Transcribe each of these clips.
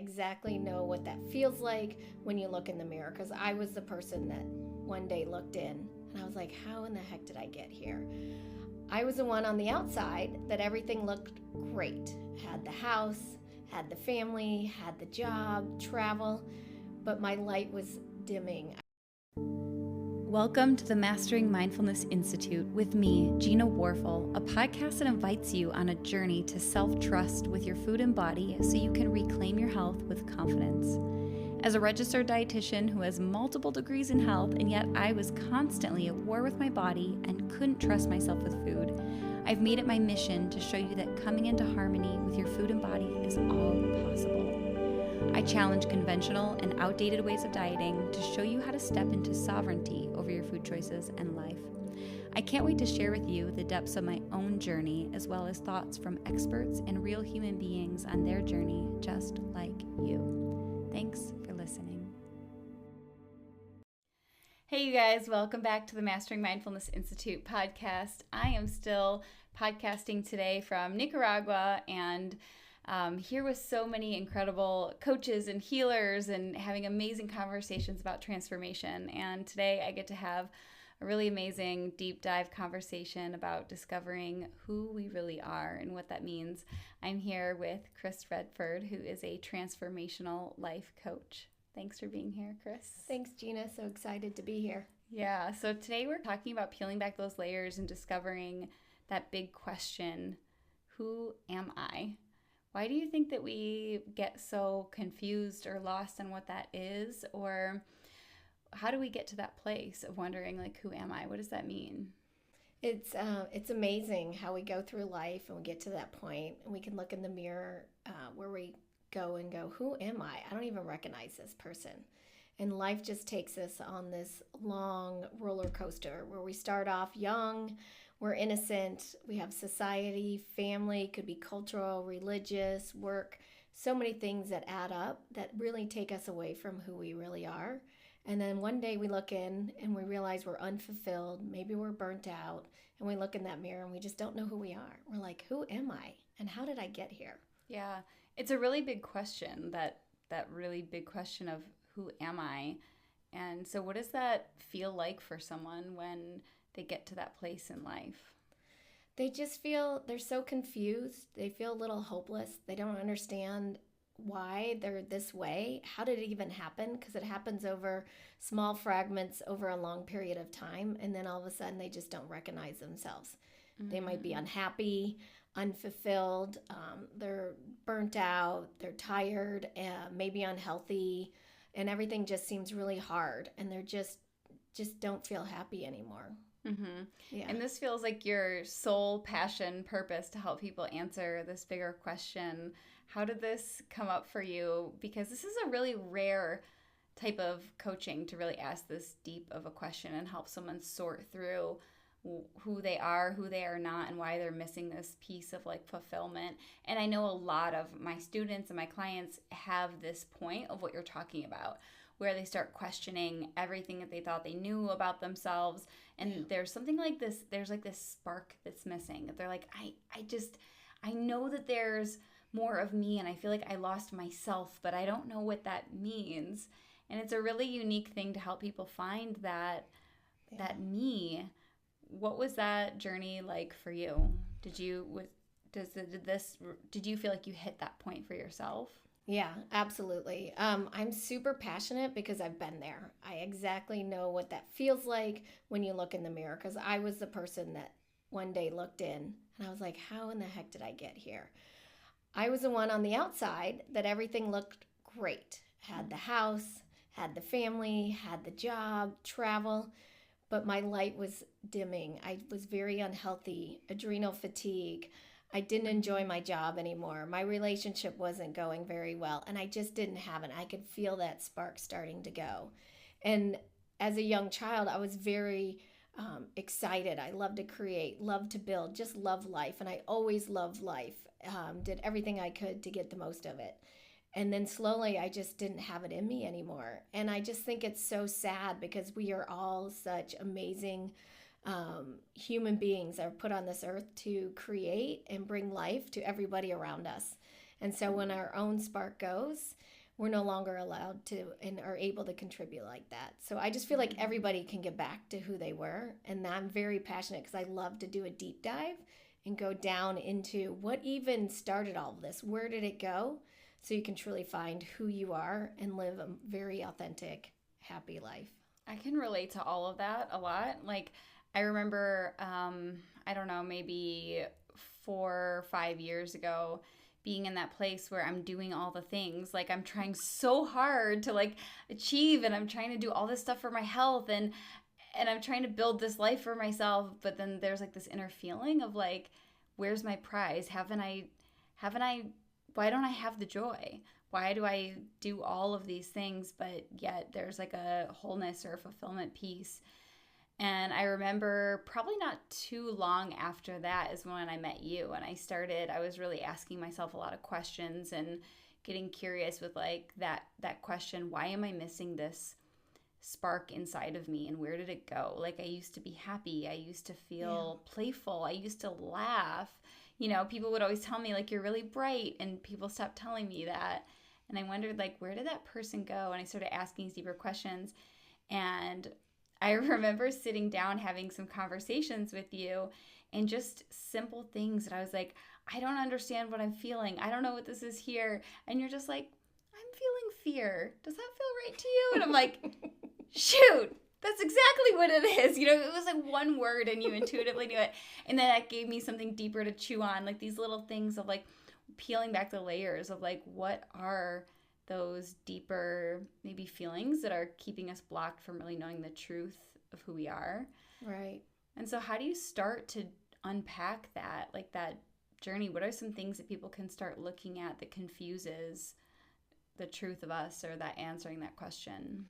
exactly know what that feels like when you look in the mirror, because I was the person that one day looked in and I was like, how in the heck did I get here? I was the one on the outside that everything looked great. Had the house, had the family, had the job, travel, but my light was dimming. Welcome to the Mastering Mindfulness Institute with me, Gina Warfel, a podcast that invites you on a journey to self-trust with your food and body so you can reclaim your health with confidence. As a registered dietitian who has multiple degrees in health, and yet I was constantly at war with my body and couldn't trust myself with food, I've made it my mission to show you that coming into harmony with your food and body is all possible. I challenge conventional and outdated ways of dieting to show you how to step into sovereignty over your food choices and life. I can't wait to share with you the depths of my own journey, as well as thoughts from experts and real human beings on their journey, just like you. Thanks for listening. Hey, you guys, welcome back to the Mastering Mindfulness Institute podcast. I am still podcasting today from Nicaragua and here with so many incredible coaches and healers and having amazing conversations about transformation. And today I get to have a really amazing deep dive conversation about discovering who we really are and what that means. I'm here with Cris Redford, who is a transformational life coach. Thanks for being here, Cris. Thanks, Gina. So excited to be here. Yeah, so today we're talking about peeling back those layers and discovering that big question, who am I? Why do you think that we get so confused or lost on what that is? Or how do we get to that place of wondering, like, who am I? What does that mean? It's amazing how we go through life and we get to that point and we can look in the mirror where we go, who am I? I don't even recognize this person. And life just takes us on this long roller coaster where we start off young, we're innocent, we have society, family, could be cultural, religious, work, so many things that add up that really take us away from who we really are. And then one day we look in and we realize we're unfulfilled, maybe we're burnt out, and we look in that mirror and we just don't know who we are. We're like, who am I? And how did I get here? Yeah, it's a really big question, that really big question of who am I? And so what does that feel like for someone when they get to that place in life? They just feel, they're so confused. They feel a little hopeless. They don't understand why they're this way. How did it even happen? Because it happens over small fragments over a long period of time. And then all of a sudden they just don't recognize themselves. Mm-hmm. They might be unhappy, unfulfilled. They're burnt out. They're tired, maybe unhealthy. And everything just seems really hard. And they're just don't feel happy anymore. Mm-hmm. Yeah. And this feels like your sole passion, purpose to help people answer this bigger question. How did this come up for you? Because this is a really rare type of coaching to really ask this deep of a question and help someone sort through who they are not, and why they're missing this piece of like fulfillment. And I know a lot of my students and my clients have this point of what you're talking about, where they start questioning everything that they thought they knew about themselves. And there's something like this, there's like this spark that's missing. They're like, I know that there's more of me and I feel like I lost myself, but I don't know what that means. And it's a really unique thing to help people find that me. What was that journey like for you? Did you feel like you hit that point for yourself? Yeah, absolutely. I'm super passionate because I've been there. I exactly know what that feels like when you look in the mirror, because I was the person that one day looked in and I was like, how in the heck did I get here? I was the one on the outside that everything looked great. Had the house, had the family, had the job, travel, but my light was dimming. I was very unhealthy, adrenal fatigue. I didn't enjoy my job anymore. My relationship wasn't going very well, and I just didn't have it. I could feel that spark starting to go. And as a young child, I was very excited. I loved to create, loved to build, just loved life. And I always loved life, did everything I could to get the most of it. And then slowly, I just didn't have it in me anymore. And I just think it's so sad because we are all such amazing human beings that are put on this earth to create and bring life to everybody around us. And so when our own spark goes, we're no longer allowed to and are able to contribute like that. So I just feel like everybody can get back to who they were. And I'm very passionate because I love to do a deep dive and go down into what even started all of this. Where did it go? So you can truly find who you are and live a very authentic, happy life. I can relate to all of that a lot. Like, I remember, I don't know, maybe 4 or 5 years ago, being in that place where I'm doing all the things. Like, I'm trying so hard to like achieve, and I'm trying to do all this stuff for my health, and I'm trying to build this life for myself. But then there's like this inner feeling of like, where's my prize? Haven't I, why don't I have the joy? Why do I do all of these things, but yet there's like a wholeness or a fulfillment piece? And I remember probably not too long after that is when I met you, and I was really asking myself a lot of questions and getting curious with like that question, why am I missing this spark inside of me, and where did it go? Like, I used to be happy, I used to feel playful, I used to laugh. People would always tell me like, you're really bright, and people stopped telling me that. And I wondered like, where did that person go? And I started asking deeper questions. And I remember sitting down having some conversations with you, and just simple things that I was like, I don't understand what I'm feeling. I don't know what this is here. And you're just like, I'm feeling fear. Does that feel right to you? And I'm like, shoot, that's exactly what it is. It was like one word and you intuitively knew it. And then that gave me something deeper to chew on, like these little things of like peeling back the layers of like, what are those deeper maybe feelings that are keeping us blocked from really knowing the truth of who we are. Right. And so how do you start to unpack that, like that journey? What are some things that people can start looking at that confuses the truth of us, or that answering that question?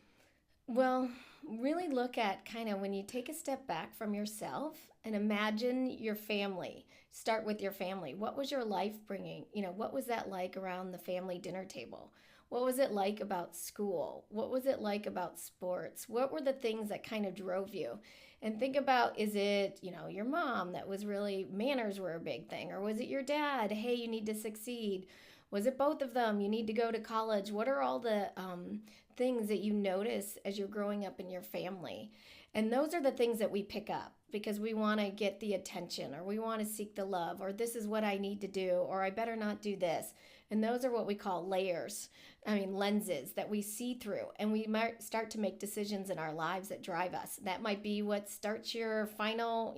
Well, really look at kind of when you take a step back from yourself and imagine your family. Start with your family. What was your life bringing? What was that like around the family dinner table? What was it like about school? What was it like about sports? What were the things that kind of drove you? And think about, is it, your mom that was really, manners were a big thing? Or was it your dad? Hey, you need to succeed. Was it both of them? You need to go to college. What are all the things that you notice as you're growing up in your family? And those are the things that we pick up because we want to get the attention, or we want to seek the love, or this is what I need to do, or I better not do this. And those are what we call lenses that we see through. And we might start to make decisions in our lives that drive us. That might be what starts your final,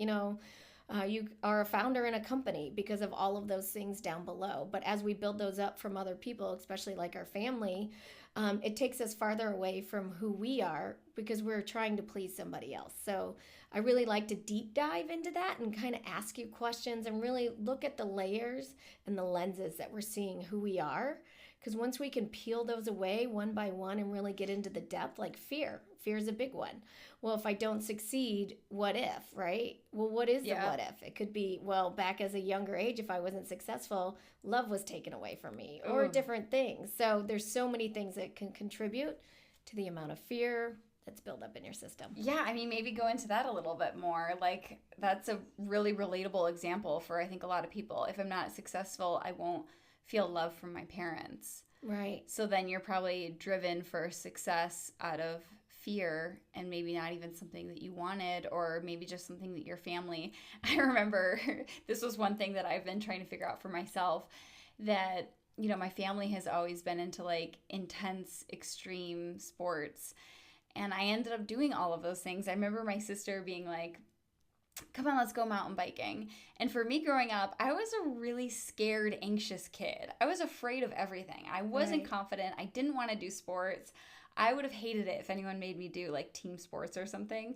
you are a founder in a company because of all of those things down below. But as we build those up from other people, especially like our family, it takes us farther away from who we are because we're trying to please somebody else. So I really like to deep dive into that and kind of ask you questions and really look at the layers and the lenses that we're seeing who we are. Because once we can peel those away one by one and really get into the depth, like fear is a big one. Well, if I don't succeed, what if, right? Well, what is the what if? It could be, well, back as a younger age, if I wasn't successful, love was taken away from me, or different things. So there's so many things that can contribute to the amount of fear that's built up in your system. Yeah, I mean, maybe go into that a little bit more. Like, that's a really relatable example for, I think, a lot of people. If I'm not successful, I won't feel love from my parents. Right. So then you're probably driven for success out of fear, and maybe not even something that you wanted, or maybe just something that your family. I remember this was one thing that I've been trying to figure out for myself, that my family has always been into like intense extreme sports, and I ended up doing all of those things. I remember my sister being like, come on, let's go mountain biking. And for me growing up, I was a really scared, anxious kid. I was afraid of everything. I wasn't confident. I didn't want to do sports. I would have hated it if anyone made me do like team sports or something.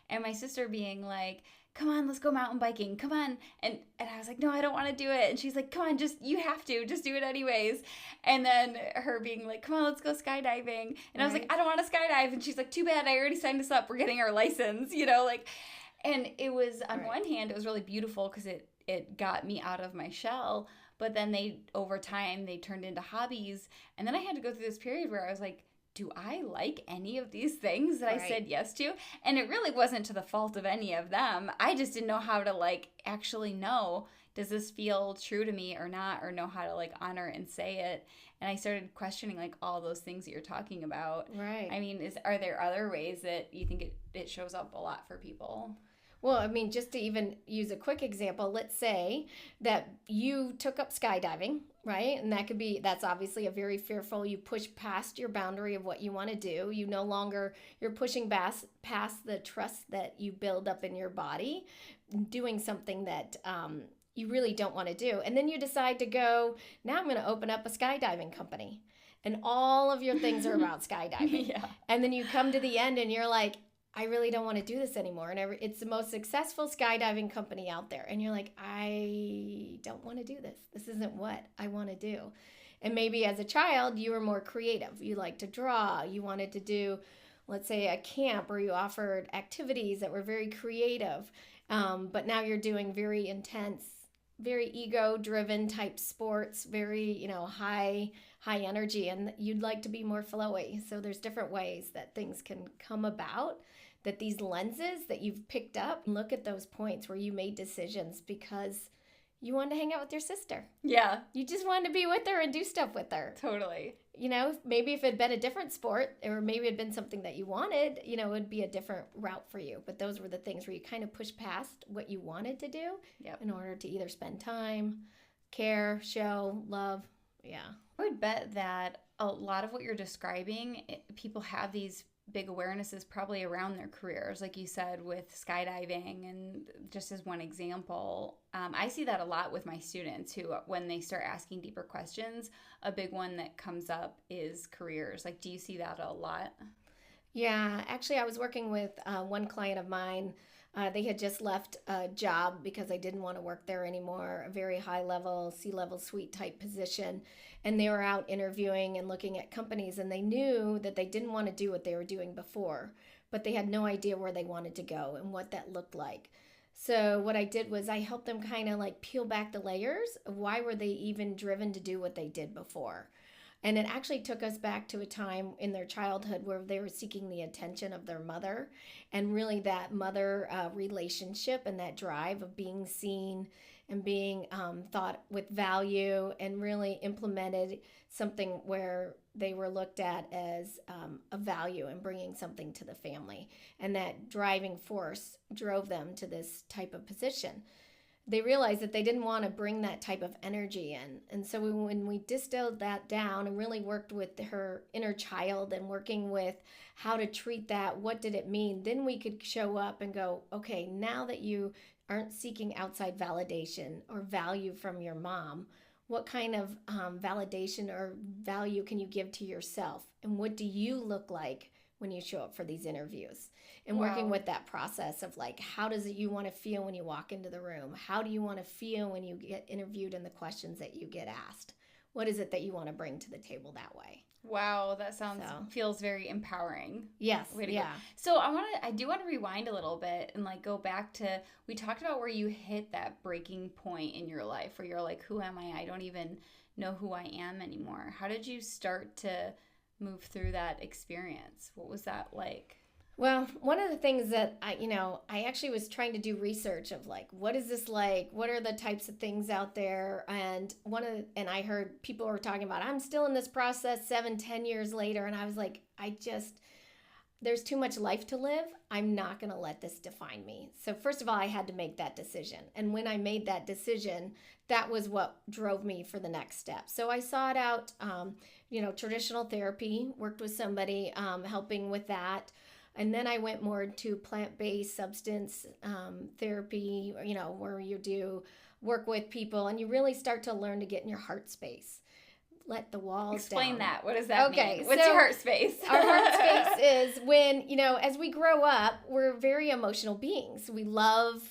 And my sister being like, come on, let's go mountain biking. Come on. And I was like, no, I don't want to do it. And she's like, come on, you have to. Just do it anyways. And then her being like, come on, let's go skydiving. And I was like, I don't want to skydive. And she's like, too bad. I already signed us up. We're getting our license, And it was, on one hand, it was really beautiful because it got me out of my shell. But then over time, they turned into hobbies. And then I had to go through this period where I was like, do I like any of these things that I said yes to? And it really wasn't to the fault of any of them. I just didn't know how to actually know, does this feel true to me or not, or know how to like honor and say it? And I started questioning like all those things that you're talking about. Right. I mean, are there other ways that you think it shows up a lot for people? Well, I mean, just to even use a quick example, let's say that you took up skydiving, right? And that's obviously a very fearful, you push past your boundary of what you want to do. You no longer, you're pushing past the trust that you build up in your body, doing something that you really don't want to do. And then you decide to go, now I'm going to open up a skydiving company. And all of your things are about skydiving. Yeah. And then you come to the end and you're like, I really don't want to do this anymore. And it's the most successful skydiving company out there. And you're like, I don't want to do this. This isn't what I want to do. And maybe as a child, you were more creative. You liked to draw. You wanted to do, let's say, a camp where you offered activities that were very creative. But now you're doing very intense, very ego-driven type sports, very, high energy, and you'd like to be more flowy. So there's different ways that things can come about, that these lenses that you've picked up, look at those points where you made decisions because you wanted to hang out with your sister. Yeah. You just wanted to be with her and do stuff with her. Totally. Maybe if it had been a different sport, or maybe it had been something that you wanted, it would be a different route for you. But those were the things where you kind of push past what you wanted to do in order to either spend time, care, show, love. Yeah. I would bet that a lot of what you're describing, people have these big awarenesses probably around their careers, like you said, with skydiving. And just as one example, I see that a lot with my students who, when they start asking deeper questions, a big one that comes up is careers. Like, do you see that a lot? Yeah, actually, I was working with one client of mine. They had just left a job because they didn't want to work there anymore, a very high level, C-level suite type position. And they were out interviewing and looking at companies, and they knew that they didn't want to do what they were doing before, but they had no idea where they wanted to go and what that looked like. So what I did was I helped them kind of like peel back the layers of why were they even driven to do what they did before. And it actually took us back to a time in their childhood where they were seeking the attention of their mother, and really that mother relationship and that drive of being seen and being thought with value, and really implemented something where they were looked at as a value and bringing something to the family. And that driving force drove them to this type of position. They realized that they didn't want to bring that type of energy in. And so when we distilled that down and really worked with her inner child and working with how to treat that, what did it mean, then we could show up and go, okay, now that you aren't seeking outside validation or value from your mom, what kind of validation or value can you give to yourself? And what do you look like when you show up for these interviews? And working with that process of like, how does it you want to feel when you walk into the room? How do you want to feel when you get interviewed and the questions that you get asked? What is it that you want to bring to the table that way? Wow, that feels very empowering. Yes. Yeah. Go. So I do want to rewind a little bit and like go back to, we talked about where you hit that breaking point in your life where you're like, who am I? I don't even know who I am anymore. How did you start to move through that experience? What was that like? Well, one of the things that I actually was trying to do research of like, what is this like? What are the types of things out there? And I heard people were talking about, I'm still in this process 7-10 years later. And I was like, there's too much life to live. I'm not going to let this define me. So first of all, I had to make that decision. And when I made that decision, that was what drove me for the next step. So I sought out, traditional therapy, worked with somebody helping with that. And then I went more to plant-based substance therapy, where you do work with people and you really start to learn to get in your heart space. Let the walls Explain down. that. What does that mean? What's your heart space? Our heart space is when, as we grow up, we're very emotional beings. We love,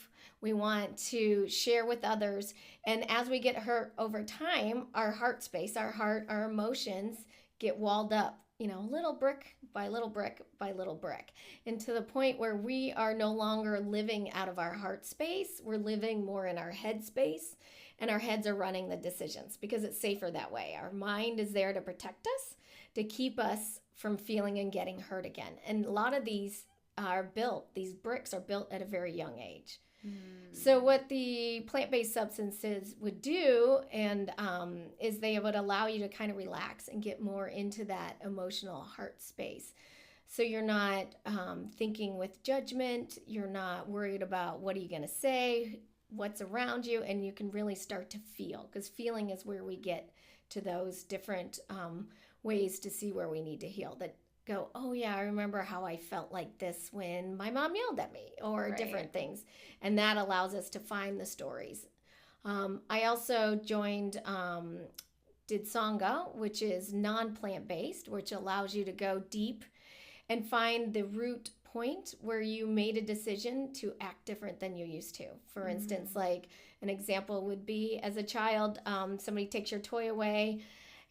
we want to share with others. And as we get hurt over time, our heart space, our heart, our emotions get walled up. Little brick by little brick by little brick, and to the point where we are no longer living out of our heart space. We're living more in our head space, and our heads are running the decisions because it's safer that way. Our mind is there to protect us, to keep us from feeling and getting hurt again. And a lot of these bricks are built at a very young age. So what the plant-based substances would do and is they would allow you to kind of relax and get more into that emotional heart space. So you're not thinking with judgment. You're not worried about what are you going to say, what's around you, and you can really start to feel, because feeling is where we get to those different ways to see where we need to heal. That go, oh yeah, I remember how I felt like this when my mom yelled at me, or different things. And that allows us to find the stories. I also joined, did Sangha, which is non-plant based, which allows you to go deep and find the root point where you made a decision to act different than you used to. For instance, like an example would be as a child, somebody takes your toy away,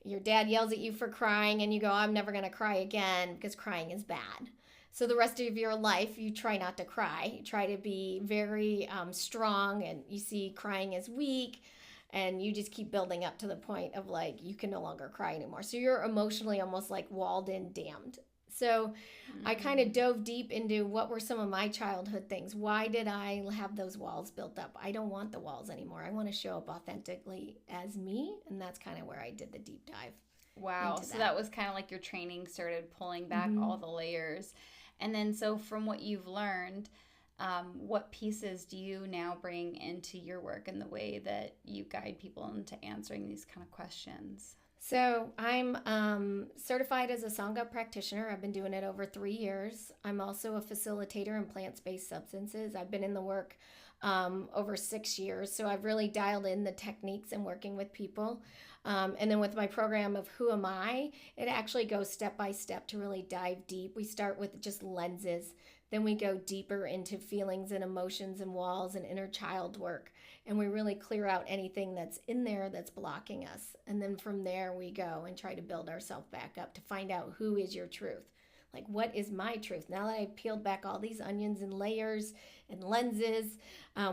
your dad yells at you for crying, and you go, I'm never going to cry again because crying is bad. So the rest of your life, you try not to cry. You try to be very strong, and you see crying as weak, and you just keep building up to the point of like, you can no longer cry anymore. So you're emotionally almost like walled in, damned. So I kind of dove deep into what were some of my childhood things. Why did I have those walls built up? I don't want the walls anymore. I want to show up authentically as me. And that's kind of where I did the deep dive. Wow. So that was kind of like your training started pulling back all the layers. And then, so from what you've learned, what pieces do you now bring into your work and the way that you guide people into answering these kind of questions? So I'm certified as a Sangha practitioner. I've been doing it over 3 years. I'm also a facilitator in plant-based substances. I've been in the work over 6 years. So I've really dialed in the techniques and working with people. And then with my program of Who Am I, it actually goes step by step to really dive deep. We start with just lenses. Then we go deeper into feelings and emotions and walls and inner child work. And we really clear out anything that's in there that's blocking us. And then from there we go and try to build ourselves back up to find out who is your truth. Like, what is my truth? Now that I've peeled back all these onions and layers and lenses,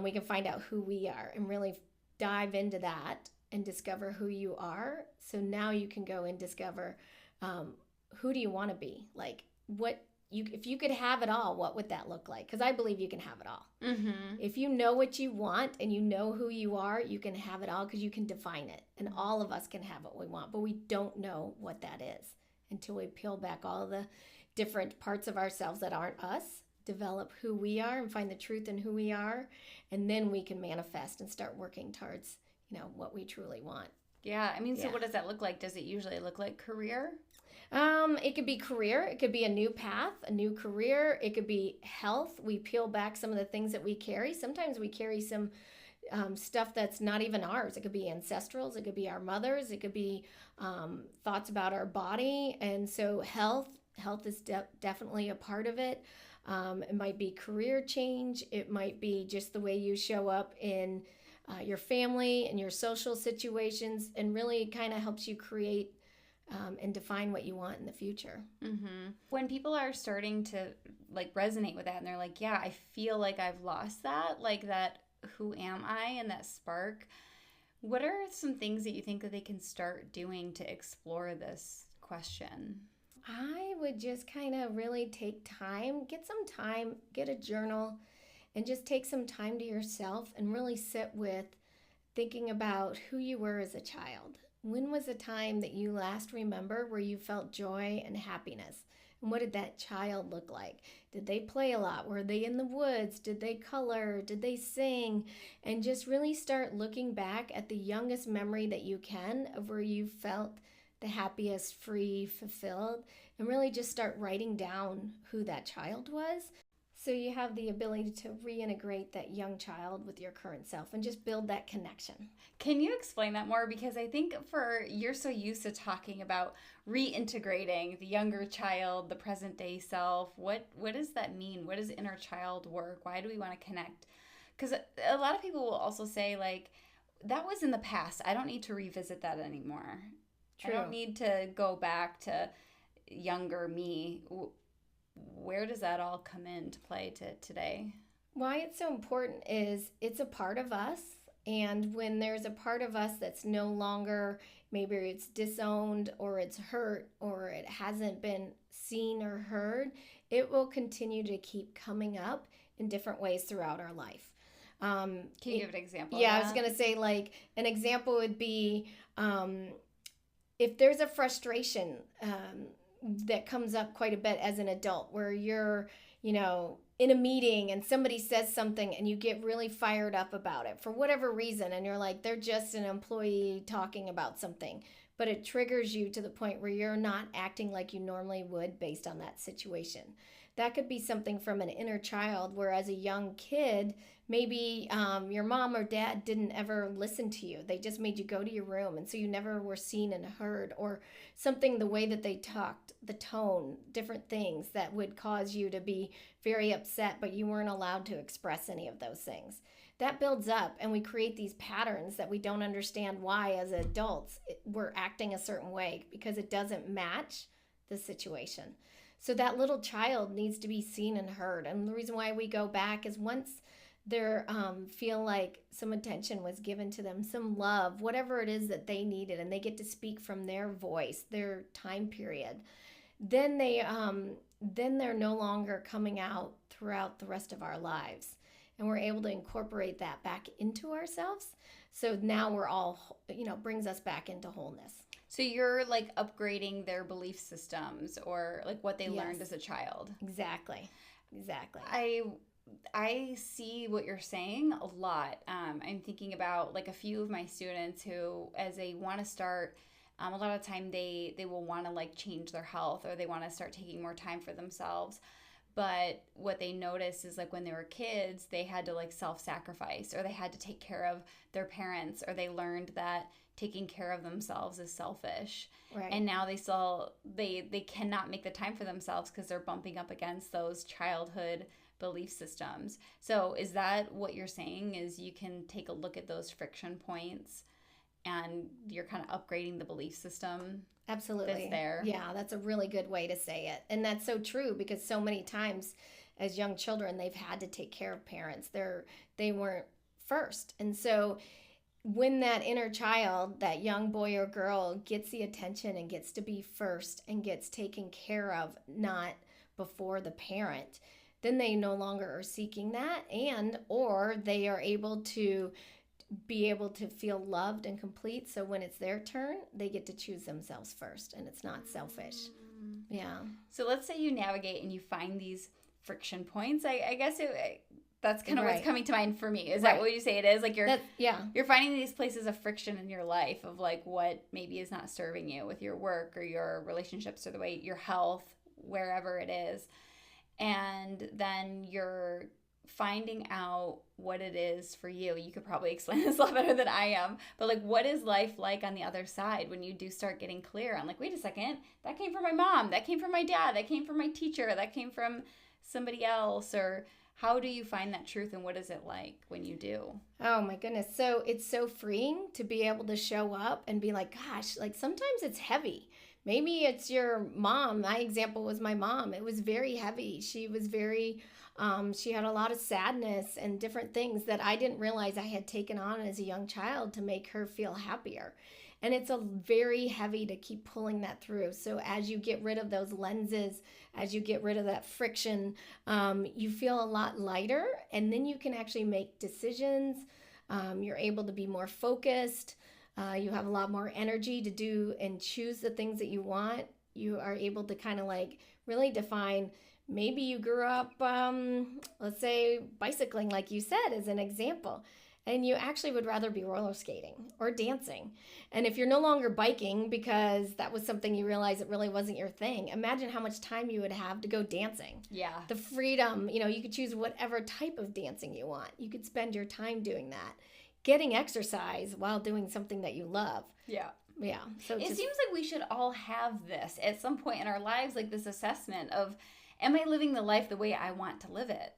we can find out who we are and really dive into that and discover who you are. So now you can go and discover who do you want to be? Like, what if you could have it all, what would that look like? Because I believe you can have it all. If you know what you want and you know who you are, you can have it all because you can define it. And all of us can have what we want, but we don't know what that is until we peel back all the different parts of ourselves that aren't us, develop who we are and find the truth in who we are. And then we can manifest and start working towards, what we truly want. Yeah. I mean, so what does that look like? Does it usually look like career? It could be career. It could be a new path, a new career. It could be health. We peel back some of the things that we carry. Sometimes we carry some stuff that's not even ours. It could be ancestrals. It could be our mothers. It could be thoughts about our body. And so health is definitely a part of it. It might be career change. It might be just the way you show up in your family and your social situations, and really kind of helps you create and define what you want in the future. When people are starting to like resonate with that and they're like, yeah, I feel like I've lost that, like that, who am I, and that spark, what are some things that you think that they can start doing to explore this question? I would just kind of really take time, get some time, get a journal, and just take some time to yourself and really sit with thinking about who you were as a child. When was a time that you last remember where you felt joy and happiness? And what did that child look like? Did they play a lot? Were they in the woods? Did they color? Did they sing? And just really start looking back at the youngest memory that you can of where you felt the happiest, free, fulfilled, and really just start writing down who that child was. So you have the ability to reintegrate that young child with your current self and just build that connection. Can you explain that more? Because I think you're so used to talking about reintegrating the younger child, the present day self. What does that mean? What does inner child work? Why do we want to connect? Because a lot of people will also say, like, that was in the past. I don't need to revisit that anymore. True. I don't need to go back to younger me. Where does that all come into play to today? Why it's so important is it's a part of us. And when there's a part of us that's no longer, maybe it's disowned or it's hurt or it hasn't been seen or heard, it will continue to keep coming up in different ways throughout our life. Can you give an example? Yeah, I was going to say, like, an example would be if there's a frustration that comes up quite a bit as an adult where you're, in a meeting and somebody says something and you get really fired up about it for whatever reason. And you're like, they're just an employee talking about something. But it triggers you to the point where you're not acting like you normally would based on that situation. That could be something from an inner child where as a young kid, maybe your mom or dad didn't ever listen to you. They just made you go to your room. And so you never were seen and heard, or something, the way that they talked, the tone, different things that would cause you to be very upset, but you weren't allowed to express any of those things. That builds up, and we create these patterns that we don't understand why as adults we're acting a certain way because it doesn't match the situation. So that little child needs to be seen and heard. And the reason why we go back is once they feel like some attention was given to them, some love, whatever it is that they needed, and they get to speak from their voice, their time period, then they're no longer coming out throughout the rest of our lives. And we're able to incorporate that back into ourselves. So now we're all, brings us back into wholeness. So you're like upgrading their belief systems or like what they learned as a child. Exactly. I see what you're saying a lot. I'm thinking about like a few of my students who, as they want to start, a lot of time they will want to like change their health, or they want to start taking more time for themselves. But what they notice is like when they were kids, they had to like self-sacrifice, or they had to take care of their parents, or they learned that taking care of themselves is selfish. Right. And now they cannot make the time for themselves because they're bumping up against those childhood belief systems. So is that what you're saying, is you can take a look at those friction points and you're kind of upgrading the belief system? Absolutely. That's there. Yeah, that's a really good way to say it. And that's so true, because so many times as young children, they've had to take care of parents. They weren't first. And so when that inner child, that young boy or girl, gets the attention and gets to be first and gets taken care of, not before the parent, then they no longer are seeking that, or they are able to feel loved and complete. So when it's their turn, they get to choose themselves first, and it's not selfish. Yeah. So let's say you navigate and you find these friction points. I guess that's kind of what's coming to mind for me. Is that what you say it is? Like you're finding these places of friction in your life of like what maybe is not serving you with your work or your relationships or the way your health, wherever it is. And then you're finding out what it is for you. You could probably explain this a lot better than I am, but like, what is life like on the other side when you do start getting clear on like, wait a second, that came from my mom, that came from my dad, that came from my teacher, that came from somebody else? Or how do you find that truth, and what is it like when you do? Oh my goodness. So it's so freeing to be able to show up and be like, gosh, like sometimes it's heavy. Maybe it's your mom. My example was my mom. It was very heavy. She was very, she had a lot of sadness and different things that I didn't realize I had taken on as a young child to make her feel happier. And it's a very heavy to keep pulling that through. So as you get rid of those lenses, as you get rid of that friction, you feel a lot lighter, and then you can actually make decisions. You're able to be more focused. You have a lot more energy to do and choose the things that you want. You are able to kind of like really define, maybe you grew up, let's say bicycling, like you said, as an example, and you actually would rather be roller skating or dancing. And if you're no longer biking because that was something you realized it really wasn't your thing, imagine how much time you would have to go dancing. Yeah. The freedom, you could choose whatever type of dancing you want. You could spend your time doing that. Getting exercise while doing something that you love. Yeah. Yeah. So it seems like we should all have this at some point in our lives, like this assessment of, am I living the life the way I want to live it?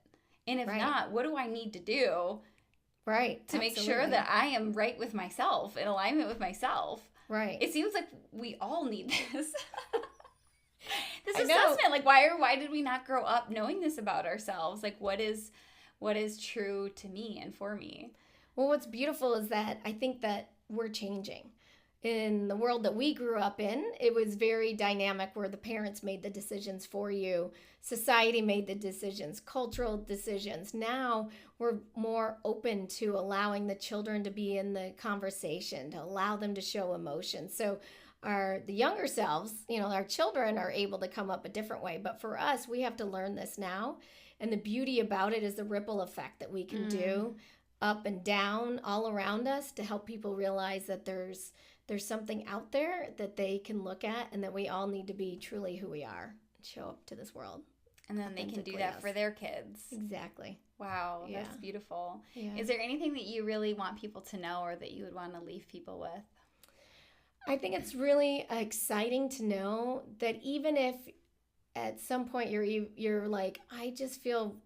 And if not, what do I need to do to make sure that I am right with myself, in alignment with myself? Right. It seems like we all need this. This assessment. Like why did we not grow up knowing this about ourselves? Like what is true to me and for me? Well, what's beautiful is that I think that we're changing. in the world that we grew up in, it was very dynamic where the parents made the decisions for you. Society made the decisions, cultural decisions. Now we're more open to allowing the children to be in the conversation, to allow them to show emotion. So the younger selves, our children are able to come up a different way. But for us, we have to learn this now. And the beauty about it is the ripple effect that we can do up and down all around us to help people realize that there's something out there that they can look at, and that we all need to be truly who we are and show up to this world. And then they can do that for their kids. Exactly. Wow, that's beautiful. Yeah. Is there anything that you really want people to know or that you would want to leave people with? I think it's really exciting to know that even if at some point you're like, I feel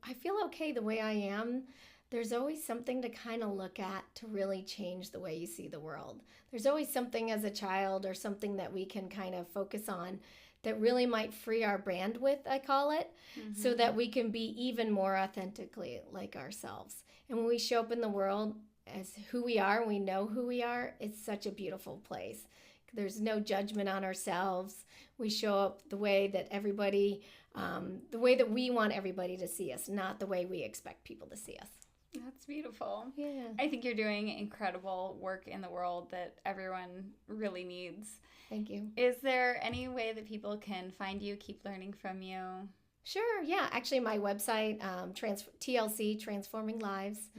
okay the way I am, there's always something to kind of look at to really change the way you see the world. There's always something as a child or something that we can kind of focus on that really might free our bandwidth, I call it, so that we can be even more authentically like ourselves. And when we show up in the world as who we are, we know who we are, it's such a beautiful place. There's no judgment on ourselves. We show up the way that the way that we want everybody to see us, not the way we expect people to see us. That's beautiful. Yeah. I think you're doing incredible work in the world that everyone really needs. Thank you. Is there any way that people can find you, keep learning from you? Sure, yeah. Actually, my website, TLC, Transforming Lives,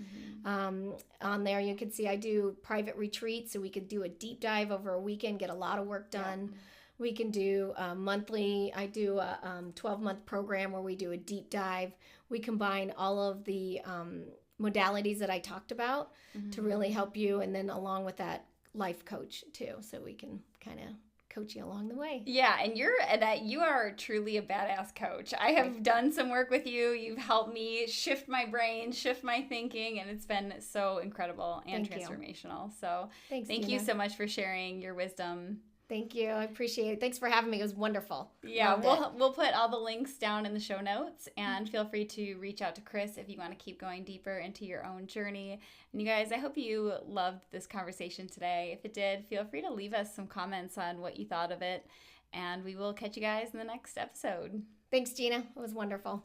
on there you can see I do private retreats, so we could do a deep dive over a weekend, get a lot of work done. Yeah. We can do monthly. I do a 12-month program where we do a deep dive. We combine all of the modalities that I talked about to really help you, and then along with that, life coach too, so we can kind of coach you along the way. Yeah, and you are truly a badass coach. I have done some work with you. You've helped me shift my brain, shift my thinking, and it's been so incredible and transformational. So thank you so much for sharing your wisdom. Thank you. I appreciate it. Thanks for having me. It was wonderful. Yeah, we'll put all the links down in the show notes, and feel free to reach out to Cris if you want to keep going deeper into your own journey. And you guys, I hope you loved this conversation today. If it did, feel free to leave us some comments on what you thought of it, and we will catch you guys in the next episode. Thanks, Gina. It was wonderful.